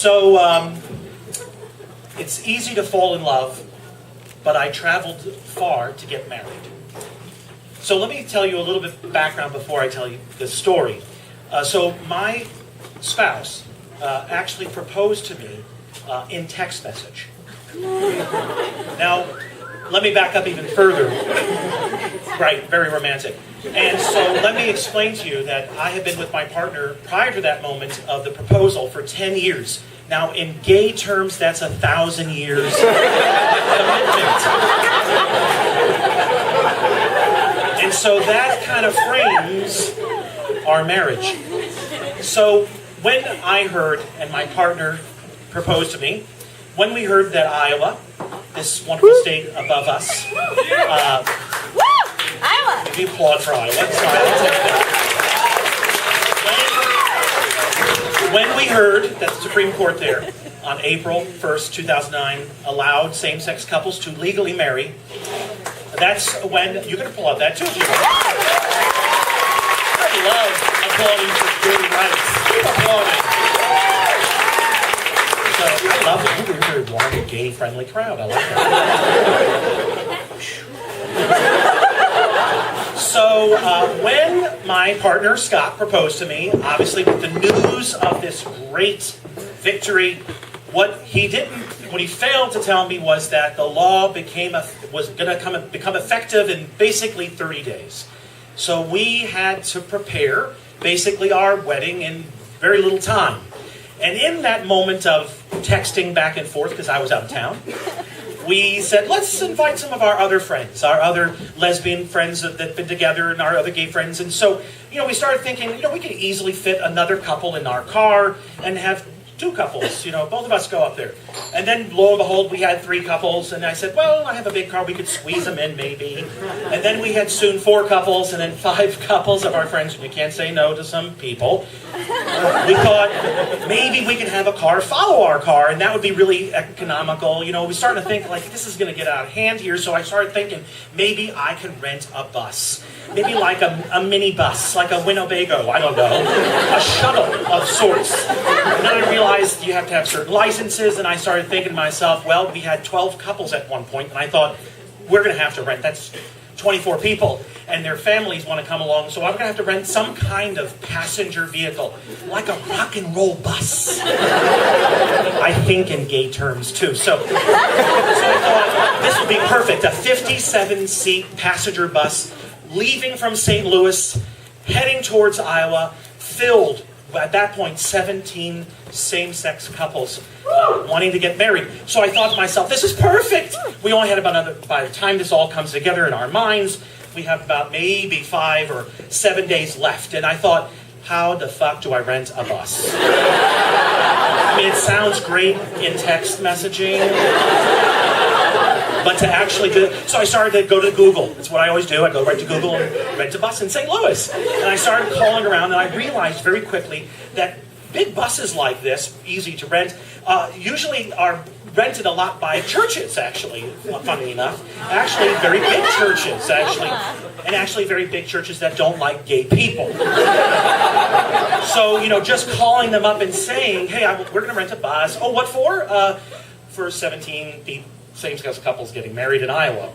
So, it's easy to fall in love, but I traveled far to get married. So let me tell you a little bit of background before I tell you the story. So my spouse actually proposed to me in text message. Now, let me back up even further. Right, very romantic. And so let me explain to you that I have been with my partner prior to that moment of the proposal for 10 years. Now, in gay terms, that's 1,000 years commitment. And so that kind of frames our marriage. So when I heard, and my partner proposed to me, when we heard that Iowa, this wonderful state above us, Iowa! if you applaud for Iowa, sorry, I'll take that. When we heard that the Supreme Court there, on April 1st, 2009, allowed same-sex couples to legally marry, that's when, you can applaud that too if you want. I love applauding for gay rights. Keep applauding. So, I love it. You're a very warm, gay-friendly crowd. I like that. So, when my partner, Scott, proposed to me, obviously with the news of this great victory, what he failed to tell me was that the law was going to become effective in basically 30 days. So we had to prepare basically our wedding in very little time. And in that moment of texting back and forth, because I was out of town, we said, let's invite some of our other friends, our other lesbian friends that've been together, and our other gay friends. And so, we started thinking, we could easily fit another couple in our car and have two couples, both of us go up there. And then, lo and behold, we had three couples, and I said, well, I have a big car, we could squeeze them in maybe. And then we had soon 4 couples, and then 5 couples of our friends, and you can't say no to some people. We thought, maybe we could have a car follow our car, and that would be really economical. We started to think, this is going to get out of hand here, so I started thinking, maybe I could rent a bus. Maybe like a mini bus, like a Winnebago, I don't know. A shuttle of sorts. And then I realized you have to have certain licenses, and I started thinking to myself, well, we had 12 couples at one point, and I thought, we're going to have to rent, that's 24 people, and their families want to come along, so I'm going to have to rent some kind of passenger vehicle, like a rock and roll bus. I think in gay terms, too. So I thought, this would be perfect, a 57-seat passenger bus, leaving from St. Louis, heading towards Iowa, filled, at that point, 17 same-sex couples wanting to get married. So I thought to myself, this is perfect! We only had by the time this all comes together in our minds, we have about maybe 5 or 7 days left. And I thought, how the fuck do I rent a bus? I mean, it sounds great in text messaging, but to actually do it, so I started to go to Google. That's what I always do. I go right to Google and rent a bus in St. Louis. And I started calling around, and I realized very quickly that big buses like this, easy to rent, usually are rented a lot by churches, actually, funny enough. Actually, very big churches, actually. And actually very big churches that don't like gay people. So, just calling them up and saying, hey, we're going to rent a bus. Oh, what for? For 17 people. Same-sex couples getting married in Iowa.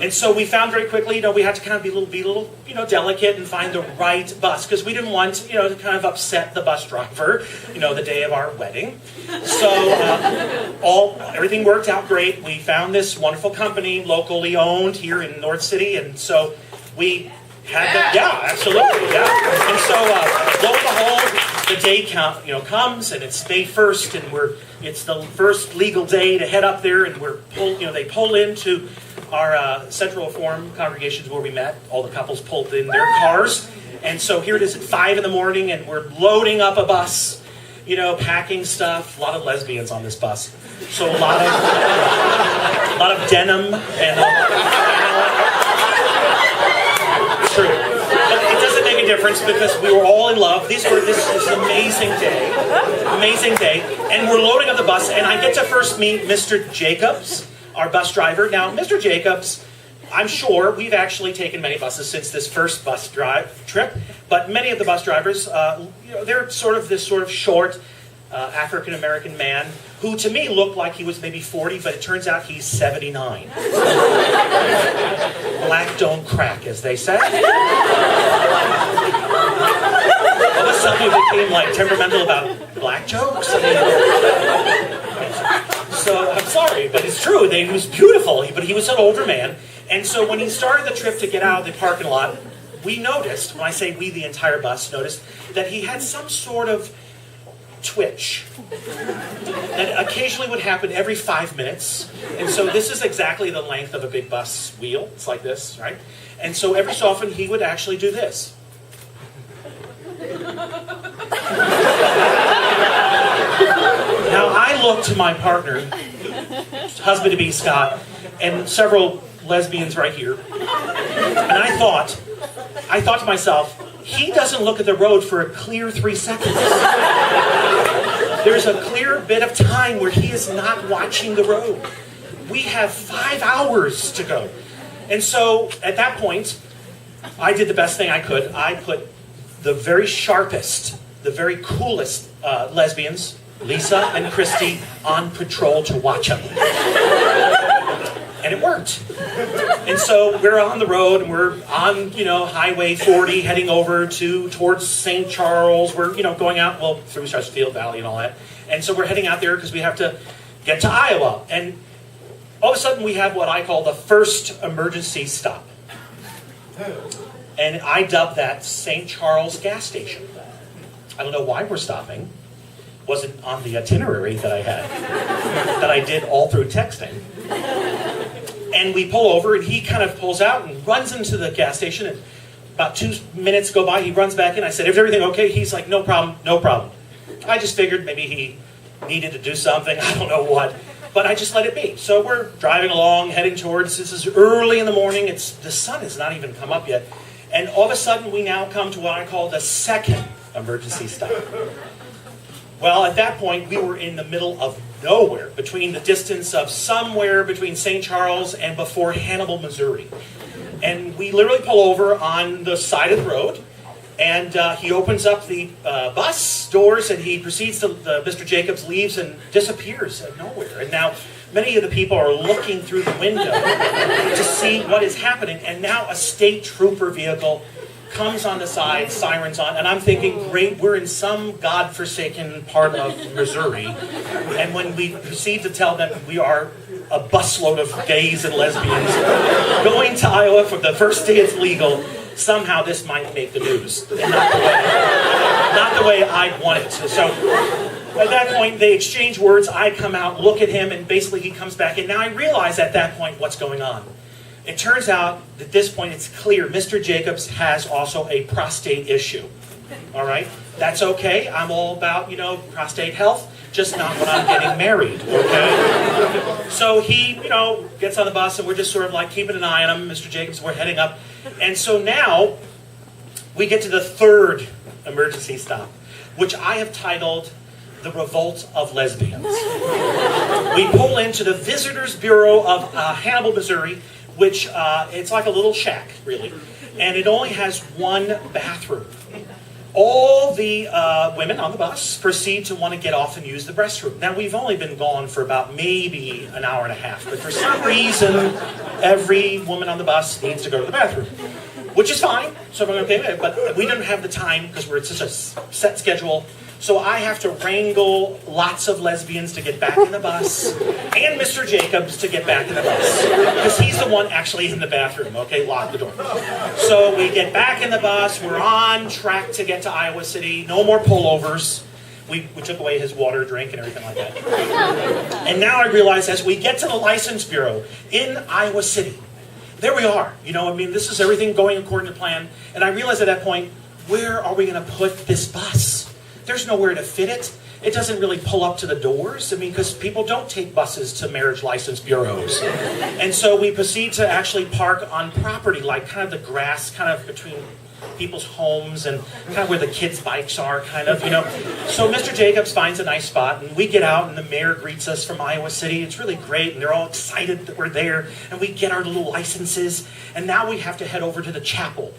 And so we found very quickly, we had to kind of be a little, delicate and find the right bus, because we didn't want, to kind of upset the bus driver, the day of our wedding. So everything worked out great. We found this wonderful company, locally owned here in North City, and so we had absolutely, yeah. And so lo and behold, the day comes, and it's May 1st, and it's the first legal day to head up there, and they pull into our Central Reform congregations where we met. All the couples pulled in their cars, and so here it is at 5 in the morning, and we're loading up a bus, packing stuff. A lot of lesbians on this bus, so a lot of denim and. True. But it doesn't make a difference because we were all in love. This is an amazing day. And we're loading up the bus, and I get to first meet Mr. Jacobs, our bus driver. Now, Mr. Jacobs, I'm sure we've actually taken many buses since this first bus drive trip, but many of the bus drivers, they're sort of short, African-American man who to me looked like he was maybe 40, but it turns out he's 79. Black don't crack, as they say. All of a sudden he became like temperamental about black jokes. So I'm sorry, but it's true. He was beautiful, but he was an older man. And so when he started the trip to get out of the parking lot, we noticed, when I say we, the entire bus noticed, that he had some sort of twitch that occasionally would happen every 5 minutes. And so this is exactly the length of a big bus wheel. It's like this, right? And so every so often he would actually do this. Now I looked to my partner, husband-to-be Scott, and several lesbians right here, and I thought to myself, he doesn't look at the road for a clear 3 seconds. There's a clear bit of time where he is not watching the road. We have 5 hours to go. And so at that point, I did the best thing I could. I put the very sharpest, the very coolest lesbians, Lisa and Christy, on patrol to watch him. And it worked. And so we're on the road, and we're on, Highway 40, heading over towards St. Charles. We're, going out, through Chesterfield Valley and all that. And so we're heading out there because we have to get to Iowa. And all of a sudden we have what I call the first emergency stop. And I dubbed that St. Charles gas station. I don't know why we're stopping. Wasn't on the itinerary that I had, that I did all through texting. And we pull over, and he kind of pulls out and runs into the gas station. And about 2 minutes go by, he runs back in. I said, "Is everything okay?" He's like, "No problem, no problem." I just figured maybe he needed to do something. I don't know what. But I just let it be. So we're driving along, heading towards, this is early in the morning. The sun has not even come up yet. And all of a sudden, we now come to what I call the second emergency stop. Well, at that point, we were in the middle of nowhere, between the distance of somewhere between St. Charles and before Hannibal, Missouri. And we literally pull over on the side of the road, and he opens up the bus doors, and he proceeds to, Mr. Jacobs leaves and disappears out of nowhere. And now, many of the people are looking through the window to see what is happening, and now a state trooper vehicle comes on the side, sirens on, and I'm thinking, great, we're in some godforsaken part of Missouri. And when we proceed to tell them we are a busload of gays and lesbians going to Iowa for the first day it's legal, somehow this might make the news. And not the way I want it. So at that point, they exchange words. I come out, look at him, and basically he comes back in. Now I realize at that point what's going on. It turns out at this point it's clear Mr. Jacobs has also a prostate issue. All right? That's okay. I'm all about, prostate health, just not when I'm getting married, okay? So he, gets on the bus, and we're just sort of like keeping an eye on him. Mr. Jacobs, we're heading up. And so now we get to the third emergency stop, which I have titled The Revolt of Lesbians. We pull into the Visitors Bureau of Hannibal, Missouri, which it's like a little shack, really. And it only has one bathroom. All the women on the bus proceed to want to get off and use the restroom. Now, we've only been gone for about maybe an hour and a half, but for some reason, every woman on the bus needs to go to the bathroom, which is fine. So we're okay with it, but we don't have the time because we're at such a set schedule. So I have to wrangle lots of lesbians to get back in the bus, and Mr. Jacobs to get back in the bus, because he's the one actually in the bathroom, okay? Lock the door. So we get back in the bus, we're on track to get to Iowa City, no more pullovers. We took away his water drink and everything like that. And now I realize as we get to the License Bureau in Iowa City, there we are. This is everything going according to plan. And I realize at that point, where are we going to put this bus? There's nowhere to fit it. It doesn't really pull up to the doors. Because people don't take buses to marriage license bureaus. And so we proceed to actually park on property, like kind of the grass, kind of between people's homes and kind of where the kids' bikes are, kind of. So Mr. Jacobs finds a nice spot, and we get out, and the mayor greets us from Iowa City. It's really great, and they're all excited that we're there, and we get our little licenses, and now we have to head over to the chapel.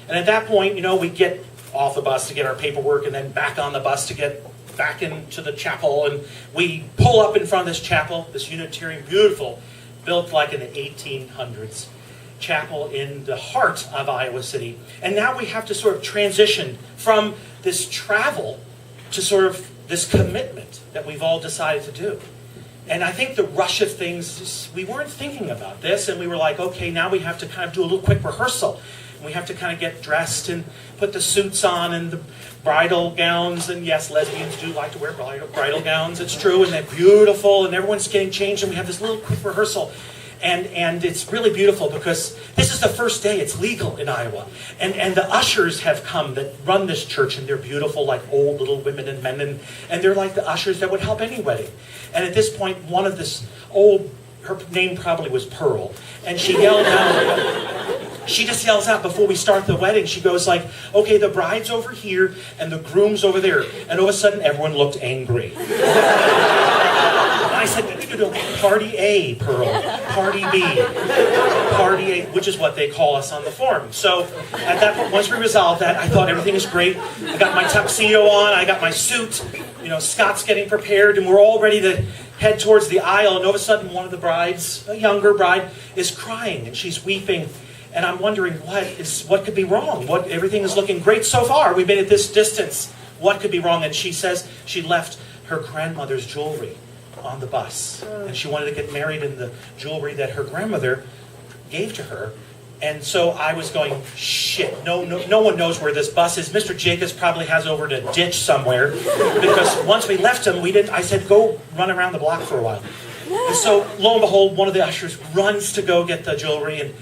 And at that point, we get off the bus to get our paperwork, and then back on the bus to get back into the chapel, and we pull up in front of this chapel, this Unitarian, beautiful, built like in the 1800s chapel in the heart of Iowa City. And now we have to sort of transition from this travel to sort of this commitment that we've all decided to do. And I think the rush of things, we weren't thinking about this, and we were like, okay, now we have to kind of do a little quick rehearsal. And we have to kind of get dressed and put the suits on and the bridal gowns. And yes, lesbians do like to wear bridal gowns, it's true, and they're beautiful, and everyone's getting changed, and we have this little quick rehearsal. And it's really beautiful because this is the first day it's legal in Iowa. And the ushers have come that run this church, and they're beautiful, like old little women and men, and they're like the ushers that would help any wedding. And at this point, one of this old, her name probably was Pearl, and she yelled out, she just yells out before we start the wedding, she goes like, okay, the bride's over here, and the groom's over there. And all of a sudden, everyone looked angry. I said, no, party A, Pearl, party B, party A, which is what they call us on the form. So at that point, once we resolved that, I thought everything is great. I got my tuxedo on, I got my suit, Scott's getting prepared, and we're all ready to head towards the aisle, and all of a sudden one of the brides, a younger bride, is crying, and she's weeping, and I'm wondering what could be wrong? Everything is looking great so far. We've been at this distance. What could be wrong? And she says she left her grandmother's jewelry on the bus, and she wanted to get married in the jewelry that her grandmother gave to her. And so I was going, shit, no one knows where this bus is. Mr. Jacobs probably has over in a ditch somewhere, because once we left him, I said, go run around the block for a while. And so lo and behold, one of the ushers runs to go get the jewelry and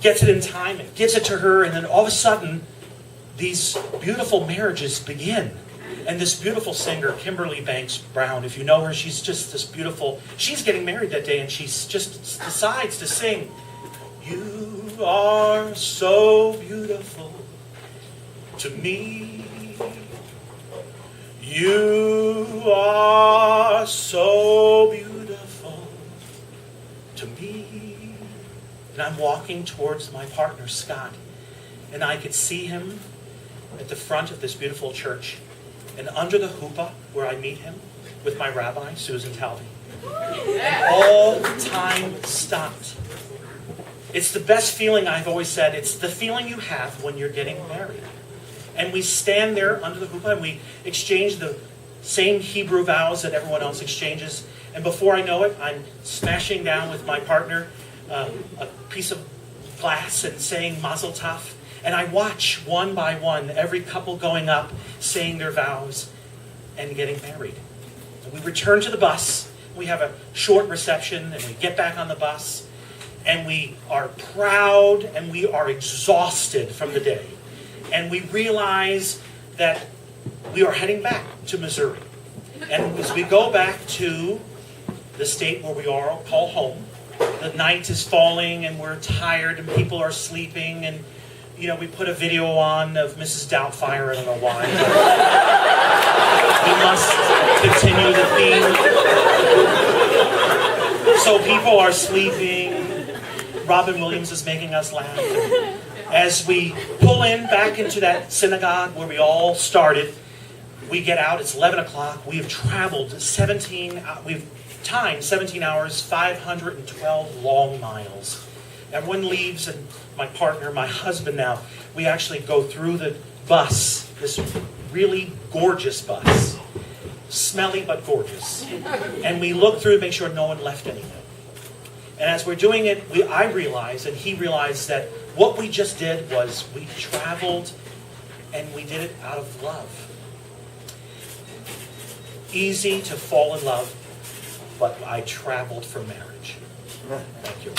gets it in time and gives it to her, and then all of a sudden these beautiful marriages begin. And this beautiful singer, Kimberly Banks Brown, if you know her, she's just this beautiful, she's getting married that day, and she just decides to sing, "You are so beautiful to me. You are so beautiful to me." And I'm walking towards my partner, Scott, and I could see him at the front of this beautiful church. And under the chuppah, where I meet him with my rabbi, Susan Talby, and all time stopped. It's the best feeling, I've always said. It's the feeling you have when you're getting married. And we stand there under the chuppah, and we exchange the same Hebrew vows that everyone else exchanges. And before I know it, I'm smashing down with my partner a piece of glass and saying Mazel Tov. And I watch one by one every couple going up, saying their vows, and getting married. And we return to the bus. We have a short reception, and we get back on the bus. And we are proud, and we are exhausted from the day. And we realize that we are heading back to Missouri. And as we go back to the state where we are, call home, the night is falling, and we're tired, and people are sleeping, and we put a video on of Mrs. Doubtfire. I don't know why. We must continue the theme. So people are sleeping. Robin Williams is making us laugh. As we pull in back into that synagogue where we all started, we get out. It's 11 o'clock. We have traveled 17 hours, 512 long miles. Everyone leaves, and my partner, my husband now, we actually go through the bus, this really gorgeous bus, smelly but gorgeous. And we look through to make sure no one left anything. And as we're doing it, I realized, and he realized, that what we just did was we traveled, and we did it out of love. Easy to fall in love, but I traveled for marriage. Thank you.